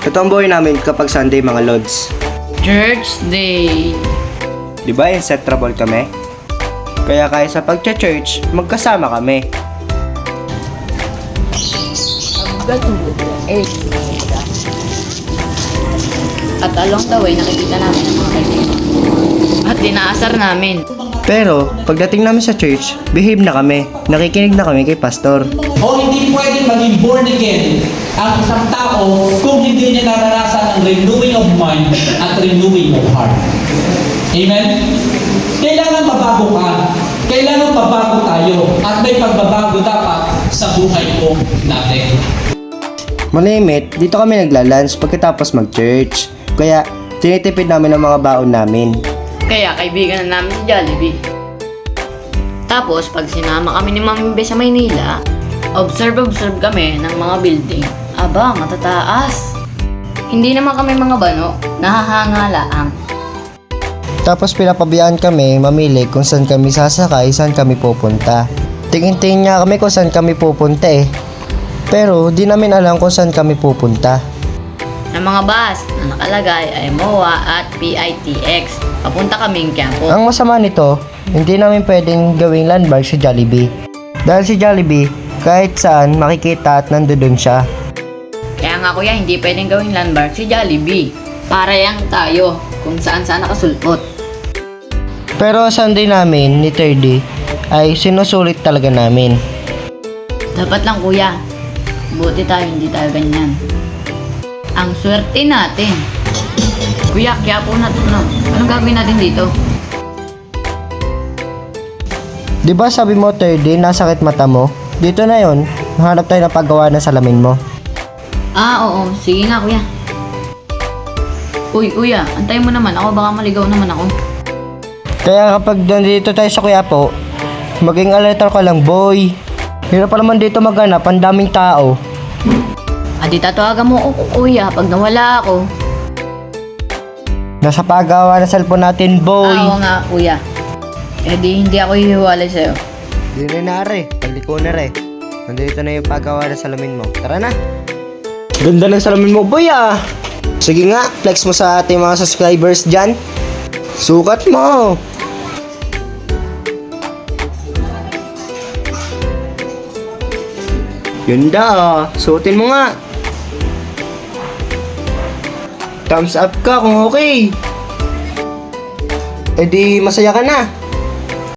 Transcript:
Ito ang buhay namin kapag Sunday mga lods. Church Day. Di ba inseparable kami? Kaya kahit sa pagcha-church, magkasama kami. At along the way, nakikita namin ang mga kaibigan. At dinaasar namin. Pero, pagdating namin sa church, behave na kami. Nakikinig na kami kay pastor. O hindi pwedeng maging born again ang isang tao kung hindi niya naranasan ang renewing of mind at renewing of heart. Amen? Kailangan mabago ka. Kailangan mabago tayo. At may pagbabago dapat sa buhay ko natin. Malimit, dito kami naglalunch pagkatapos mag-church. Kaya, tinitipid namin ang mga baon namin. Kaya kaibigan na namin si Jollibee. Tapos, pag sinama kami ni Mami Be sa Maynila, observe kami ng mga building. Aba, matataas. Hindi naman kami mga bano, nahahanga laang. Tapos pinapabiyaan kami mamili kung saan kami sasakay, saan kami pupunta. Tingin-tingin nga kami kung saan kami pupunta eh. Pero di namin alam kung saan kami pupunta. Ng mga bus na nakalagay ay MOA at PITX. Papunta kaming Quiapo. Ang masama nito, hindi namin pwedeng gawing landmark si Jollibee. Dahil si Jollibee, kahit saan makikita at nandoon siya. Kaya nga kuya, hindi pwedeng gawing landmark si Jollibee. Para yang tayo kung saan nakasulpot. Pero Sunday namin ni 3D ay sinusulit talaga namin. Dapat lang kuya, buti tayo hindi tayo ganyan. Ang swerte natin. Kuya, Quiapo na to, no? Anong gagawin natin dito? Di ba sabi mo 3D, nasakit mata mo? Dito na yon, hanap tayo ng paggawa ng salamin mo. Ah, oo. Sige nga kuya. Uy, kuya, antayin mo naman ako. Baka maligaw naman ako. Kaya kapag nandito tayo sa Quiapo, maging alerta ka lang boy. Hirap pa naman dito maghanap, ang daming tao. Adi tatawagan mo ako kuya pag nawala ako. Nasa paggawa ng cellphone natin boy. Oo nga kuya. Eh di hindi ako hihiwalay sa'yo. Yun na nare, paliko na re. Nandito na yung paggawa ng salamin mo. Tara na. Ganda ng salamin mo boy ah. Sige nga, flex mo sa ating mga subscribers dyan. Sukat mo. Ganda ah, suotin mo nga. Thumbs up ka kung okay. Eh di masaya ka na.